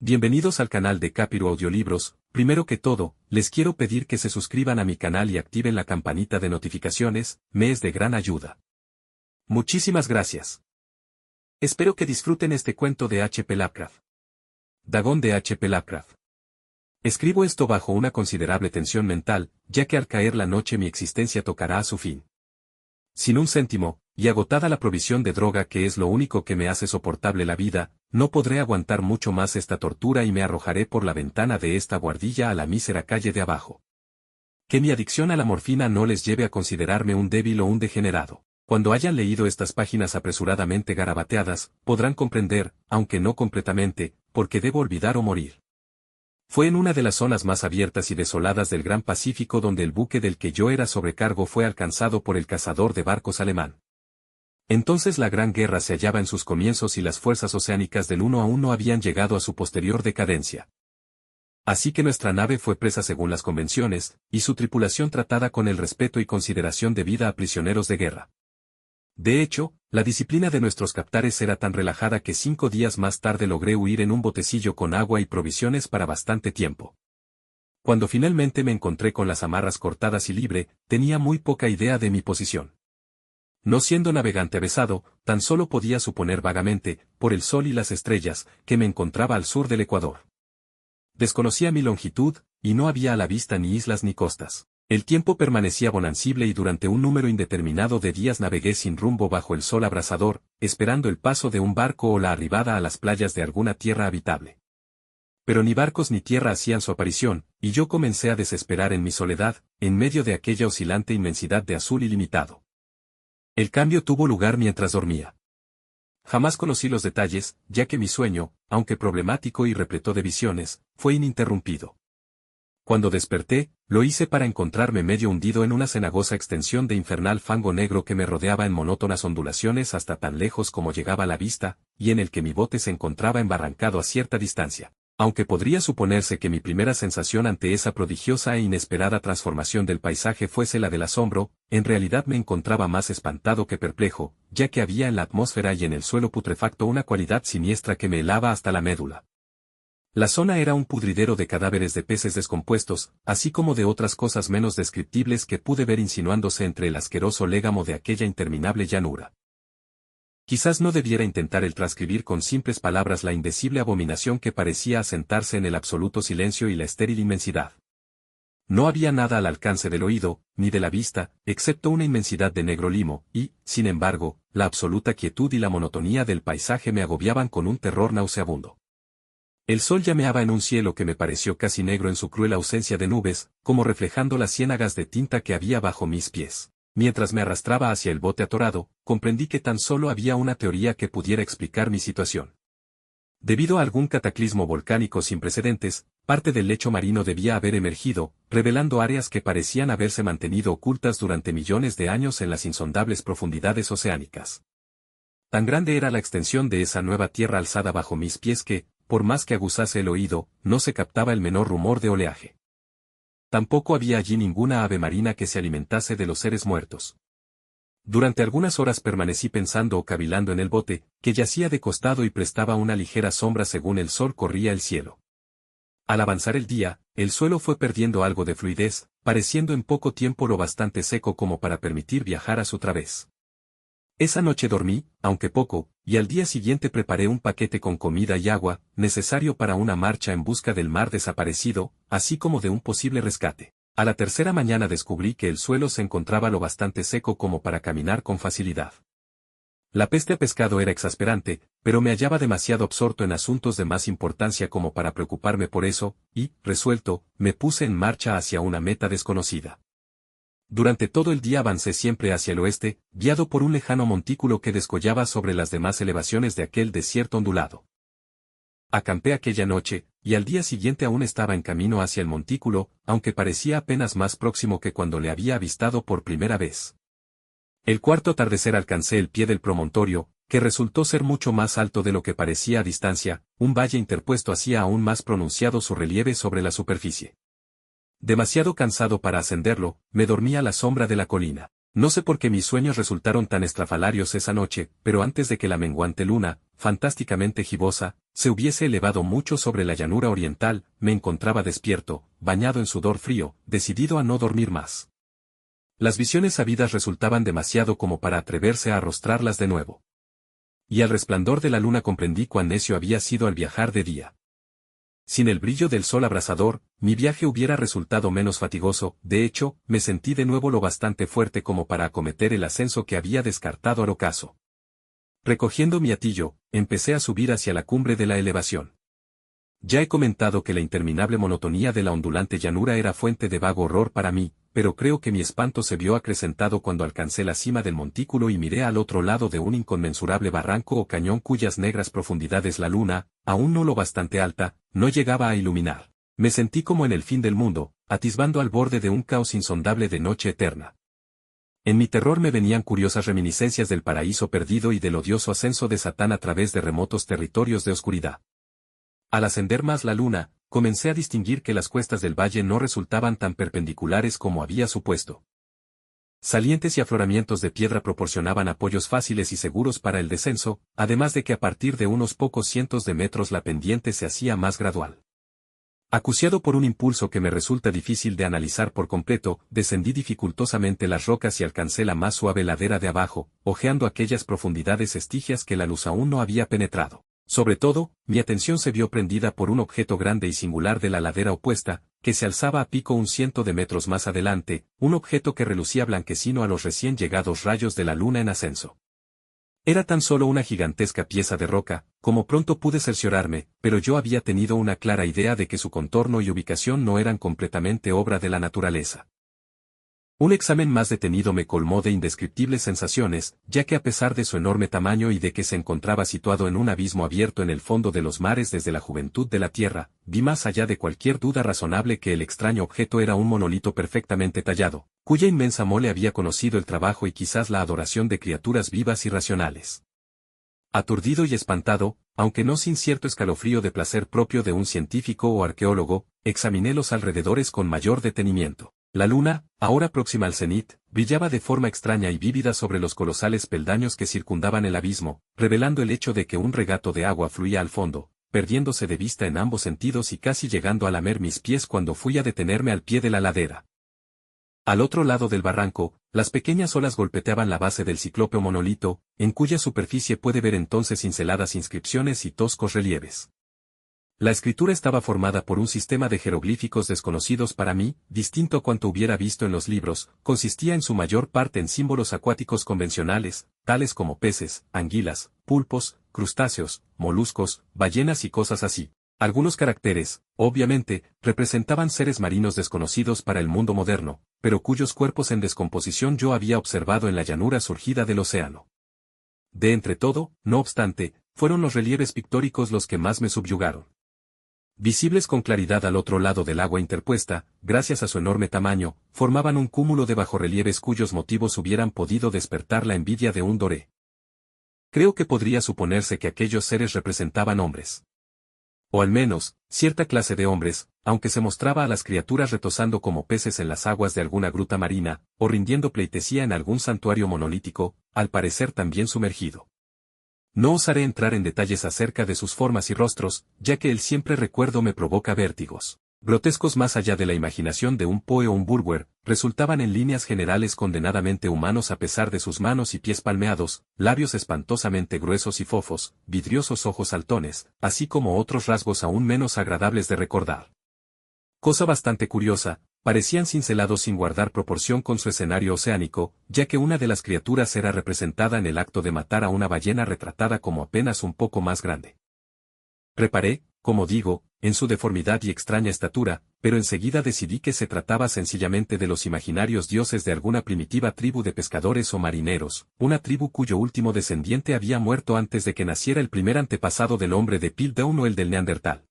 Bienvenidos al canal de Capiru Audiolibros. Primero que todo, les quiero pedir que se suscriban a mi canal y activen la campanita de notificaciones, me es de gran ayuda. Muchísimas gracias. Espero que disfruten este cuento de H.P. Lovecraft. Dagón de H.P. Lovecraft. Escribo esto bajo una considerable tensión mental, ya que al caer la noche mi existencia tocará a su fin. Sin un céntimo, y agotada la provisión de droga que es lo único que me hace soportable la vida, no podré aguantar mucho más esta tortura y me arrojaré por la ventana de esta guardilla a la mísera calle de abajo. Que mi adicción a la morfina no les lleve a considerarme un débil o un degenerado. Cuando hayan leído estas páginas apresuradamente garabateadas, podrán comprender, aunque no completamente, por qué debo olvidar o morir. Fue en una de las zonas más abiertas y desoladas del Gran Pacífico donde el buque del que yo era sobrecargo fue alcanzado por el cazador de barcos alemán. Entonces la Gran Guerra se hallaba en sus comienzos y las fuerzas oceánicas del 1 a 1 habían llegado a su posterior decadencia. Así que nuestra nave fue presa según las convenciones, y su tripulación tratada con el respeto y consideración debida a prisioneros de guerra. De hecho, la disciplina de nuestros captares era tan relajada que 5 días más tarde logré huir en un botecillo con agua y provisiones para bastante tiempo. Cuando finalmente me encontré con las amarras cortadas y libre, tenía muy poca idea de mi posición. No siendo navegante avesado, tan solo podía suponer vagamente, por el sol y las estrellas, que me encontraba al sur del Ecuador. Desconocía mi longitud, y no había a la vista ni islas ni costas. El tiempo permanecía bonancible y durante un número indeterminado de días navegué sin rumbo bajo el sol abrasador, esperando el paso de un barco o la arribada a las playas de alguna tierra habitable. Pero ni barcos ni tierra hacían su aparición, y yo comencé a desesperar en mi soledad, en medio de aquella oscilante inmensidad de azul ilimitado. El cambio tuvo lugar mientras dormía. Jamás conocí los detalles, ya que mi sueño, aunque problemático y repleto de visiones, fue ininterrumpido. Cuando desperté, lo hice para encontrarme medio hundido en una cenagosa extensión de infernal fango negro que me rodeaba en monótonas ondulaciones hasta tan lejos como llegaba la vista, y en el que mi bote se encontraba embarrancado a cierta distancia. Aunque podría suponerse que mi primera sensación ante esa prodigiosa e inesperada transformación del paisaje fuese la del asombro, en realidad me encontraba más espantado que perplejo, ya que había en la atmósfera y en el suelo putrefacto una cualidad siniestra que me helaba hasta la médula. La zona era un pudridero de cadáveres de peces descompuestos, así como de otras cosas menos descriptibles que pude ver insinuándose entre el asqueroso légamo de aquella interminable llanura. Quizás no debiera intentar el transcribir con simples palabras la indecible abominación que parecía asentarse en el absoluto silencio y la estéril inmensidad. No había nada al alcance del oído, ni de la vista, excepto una inmensidad de negro limo, y, sin embargo, la absoluta quietud y la monotonía del paisaje me agobiaban con un terror nauseabundo. El sol llameaba en un cielo que me pareció casi negro en su cruel ausencia de nubes, como reflejando las ciénagas de tinta que había bajo mis pies. Mientras me arrastraba hacia el bote atorado, comprendí que tan solo había una teoría que pudiera explicar mi situación. Debido a algún cataclismo volcánico sin precedentes, parte del lecho marino debía haber emergido, revelando áreas que parecían haberse mantenido ocultas durante millones de años en las insondables profundidades oceánicas. Tan grande era la extensión de esa nueva tierra alzada bajo mis pies que, por más que aguzase el oído, no se captaba el menor rumor de oleaje. Tampoco había allí ninguna ave marina que se alimentase de los seres muertos. Durante algunas horas permanecí pensando o cavilando en el bote, que yacía de costado y prestaba una ligera sombra según el sol corría el cielo. Al avanzar el día, el suelo fue perdiendo algo de fluidez, pareciendo en poco tiempo lo bastante seco como para permitir viajar a su través. Esa noche dormí, aunque poco, y al día siguiente preparé un paquete con comida y agua, necesario para una marcha en busca del mar desaparecido, así como de un posible rescate. A la tercera mañana descubrí que el suelo se encontraba lo bastante seco como para caminar con facilidad. La peste a pescado era exasperante, pero me hallaba demasiado absorto en asuntos de más importancia como para preocuparme por eso, y, resuelto, me puse en marcha hacia una meta desconocida. Durante todo el día avancé siempre hacia el oeste, guiado por un lejano montículo que descollaba sobre las demás elevaciones de aquel desierto ondulado. Acampé aquella noche, y al día siguiente aún estaba en camino hacia el montículo, aunque parecía apenas más próximo que cuando le había avistado por primera vez. El cuarto atardecer alcancé el pie del promontorio, que resultó ser mucho más alto de lo que parecía a distancia, un valle interpuesto hacía aún más pronunciado su relieve sobre la superficie. Demasiado cansado para ascenderlo, me dormí a la sombra de la colina. No sé por qué mis sueños resultaron tan estrafalarios esa noche, pero antes de que la menguante luna, fantásticamente gibosa, se hubiese elevado mucho sobre la llanura oriental, me encontraba despierto, bañado en sudor frío, decidido a no dormir más. Las visiones habidas resultaban demasiado como para atreverse a arrostrarlas de nuevo. Y al resplandor de la luna comprendí cuán necio había sido al viajar de día. Sin el brillo del sol abrasador, mi viaje hubiera resultado menos fatigoso, de hecho, me sentí de nuevo lo bastante fuerte como para acometer el ascenso que había descartado al ocaso. Recogiendo mi atillo, empecé a subir hacia la cumbre de la elevación. Ya he comentado que la interminable monotonía de la ondulante llanura era fuente de vago horror para mí, pero creo que mi espanto se vio acrecentado cuando alcancé la cima del montículo y miré al otro lado de un inconmensurable barranco o cañón cuyas negras profundidades la luna, aún no lo bastante alta, no llegaba a iluminar. Me sentí como en el fin del mundo, atisbando al borde de un caos insondable de noche eterna. En mi terror me venían curiosas reminiscencias del paraíso perdido y del odioso ascenso de Satán a través de remotos territorios de oscuridad. Al ascender más la luna, comencé a distinguir que las cuestas del valle no resultaban tan perpendiculares como había supuesto. Salientes y afloramientos de piedra proporcionaban apoyos fáciles y seguros para el descenso, además de que a partir de unos pocos cientos de metros la pendiente se hacía más gradual. Acuciado por un impulso que me resulta difícil de analizar por completo, descendí dificultosamente las rocas y alcancé la más suave ladera de abajo, hojeando aquellas profundidades estigias que la luz aún no había penetrado. Sobre todo, mi atención se vio prendida por un objeto grande y singular de la ladera opuesta, que se alzaba a pico un ciento de metros más adelante, un objeto que relucía blanquecino a los recién llegados rayos de la luna en ascenso. Era tan solo una gigantesca pieza de roca, como pronto pude cerciorarme, pero yo había tenido una clara idea de que su contorno y ubicación no eran completamente obra de la naturaleza. Un examen más detenido me colmó de indescriptibles sensaciones, ya que a pesar de su enorme tamaño y de que se encontraba situado en un abismo abierto en el fondo de los mares desde la juventud de la Tierra, vi más allá de cualquier duda razonable que el extraño objeto era un monolito perfectamente tallado, cuya inmensa mole había conocido el trabajo y quizás la adoración de criaturas vivas y racionales. Aturdido y espantado, aunque no sin cierto escalofrío de placer propio de un científico o arqueólogo, examiné los alrededores con mayor detenimiento. La luna, ahora próxima al cenit, brillaba de forma extraña y vívida sobre los colosales peldaños que circundaban el abismo, revelando el hecho de que un regato de agua fluía al fondo, perdiéndose de vista en ambos sentidos y casi llegando a lamer mis pies cuando fui a detenerme al pie de la ladera. Al otro lado del barranco, las pequeñas olas golpeteaban la base del ciclópeo monolito, en cuya superficie puede ver entonces cinceladas inscripciones y toscos relieves. La escritura estaba formada por un sistema de jeroglíficos desconocidos para mí, distinto a cuanto hubiera visto en los libros, consistía en su mayor parte en símbolos acuáticos convencionales, tales como peces, anguilas, pulpos, crustáceos, moluscos, ballenas y cosas así. Algunos caracteres, obviamente, representaban seres marinos desconocidos para el mundo moderno, pero cuyos cuerpos en descomposición yo había observado en la llanura surgida del océano. De entre todo, no obstante, fueron los relieves pictóricos los que más me subyugaron. Visibles con claridad al otro lado del agua interpuesta, gracias a su enorme tamaño, formaban un cúmulo de bajorrelieves cuyos motivos hubieran podido despertar la envidia de un doré. Creo que podría suponerse que aquellos seres representaban hombres. O al menos, cierta clase de hombres, aunque se mostraba a las criaturas retozando como peces en las aguas de alguna gruta marina, o rindiendo pleitesía en algún santuario monolítico, al parecer también sumergido. No osaré entrar en detalles acerca de sus formas y rostros, ya que el siempre recuerdo me provoca vértigos. Grotescos más allá de la imaginación de un Poe o un Bulwer, resultaban en líneas generales condenadamente humanos a pesar de sus manos y pies palmeados, labios espantosamente gruesos y fofos, vidriosos ojos saltones, así como otros rasgos aún menos agradables de recordar. Cosa bastante curiosa, parecían cincelados sin guardar proporción con su escenario oceánico, ya que una de las criaturas era representada en el acto de matar a una ballena retratada como apenas un poco más grande. Reparé, como digo, en su deformidad y extraña estatura, pero enseguida decidí que se trataba sencillamente de los imaginarios dioses de alguna primitiva tribu de pescadores o marineros, una tribu cuyo último descendiente había muerto antes de que naciera el primer antepasado del hombre de Piltdown o el del Neandertal.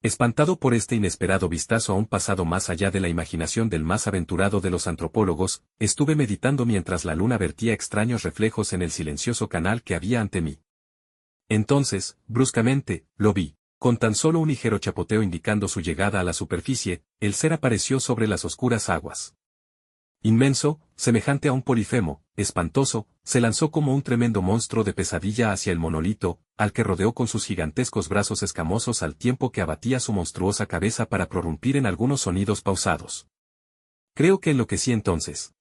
Espantado por este inesperado vistazo a un pasado más allá de la imaginación del más aventurado de los antropólogos, estuve meditando mientras la luna vertía extraños reflejos en el silencioso canal que había ante mí. Entonces, bruscamente, lo vi. Con tan solo un ligero chapoteo indicando su llegada a la superficie, el ser apareció sobre las oscuras aguas. Inmenso, semejante a un polifemo, espantoso, se lanzó como un tremendo monstruo de pesadilla hacia el monolito, al que rodeó con sus gigantescos brazos escamosos al tiempo que abatía su monstruosa cabeza para prorrumpir en algunos sonidos pausados. Creo que enloquecí entonces.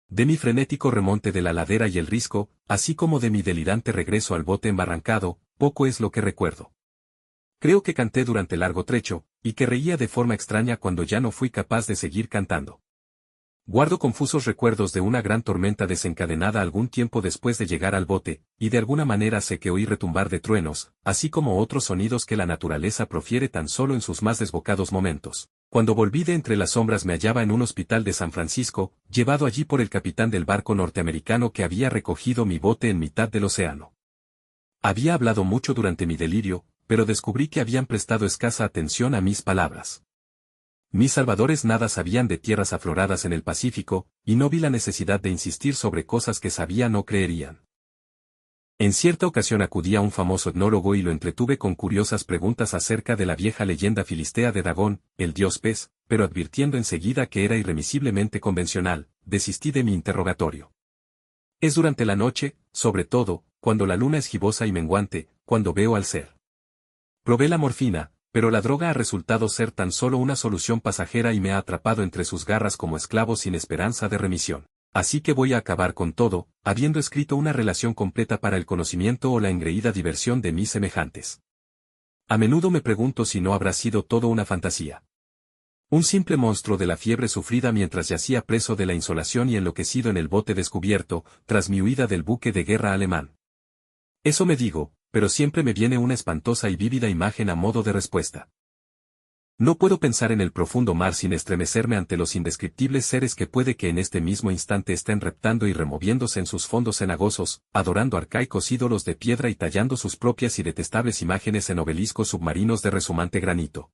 De mi frenético remonte de la ladera y el risco, así como de mi delirante regreso al bote embarrancado, poco es lo que recuerdo. Creo que canté durante largo trecho, y que reía de forma extraña cuando ya no fui capaz de seguir cantando. Guardo confusos recuerdos de una gran tormenta desencadenada algún tiempo después de llegar al bote, y de alguna manera sé que oí retumbar de truenos, así como otros sonidos que la naturaleza profiere tan solo en sus más desbocados momentos. Cuando volví de entre las sombras me hallaba en un hospital de San Francisco, llevado allí por el capitán del barco norteamericano que había recogido mi bote en mitad del océano. Había hablado mucho durante mi delirio, pero descubrí que habían prestado escasa atención a mis palabras. Mis salvadores nada sabían de tierras afloradas en el Pacífico, y no vi la necesidad de insistir sobre cosas que sabían o creerían. En cierta ocasión acudí a un famoso etnólogo y lo entretuve con curiosas preguntas acerca de la vieja leyenda filistea de Dagón, el dios pez, pero advirtiendo enseguida que era irremisiblemente convencional, desistí de mi interrogatorio. Es durante la noche, sobre todo, cuando la luna es gibosa y menguante, cuando veo al ser. Probé la morfina, pero la droga ha resultado ser tan solo una solución pasajera y me ha atrapado entre sus garras como esclavo sin esperanza de remisión. Así que voy a acabar con todo, habiendo escrito una relación completa para el conocimiento o la engreída diversión de mis semejantes. A menudo me pregunto si no habrá sido todo una fantasía. Un simple monstruo de la fiebre sufrida mientras yacía preso de la insolación y enloquecido en el bote descubierto, tras mi huida del buque de guerra alemán. Eso me digo, pero siempre me viene una espantosa y vívida imagen a modo de respuesta. No puedo pensar en el profundo mar sin estremecerme ante los indescriptibles seres que puede que en este mismo instante estén reptando y removiéndose en sus fondos cenagosos, adorando arcaicos ídolos de piedra y tallando sus propias y detestables imágenes en obeliscos submarinos de resumante granito.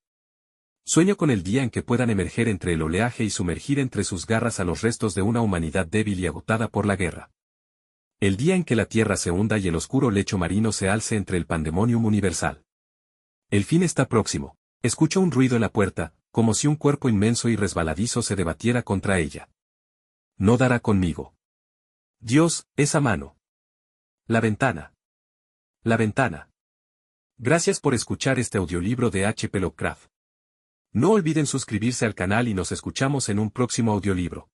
Sueño con el día en que puedan emerger entre el oleaje y sumergir entre sus garras a los restos de una humanidad débil y agotada por la guerra. El día en que la tierra se hunda y el oscuro lecho marino se alce entre el pandemonium universal. El fin está próximo. Escucho un ruido en la puerta, como si un cuerpo inmenso y resbaladizo se debatiera contra ella. No dará conmigo. Dios, esa mano. La ventana. La ventana. Gracias por escuchar este audiolibro de H. P. Lovecraft. No olviden suscribirse al canal y nos escuchamos en un próximo audiolibro.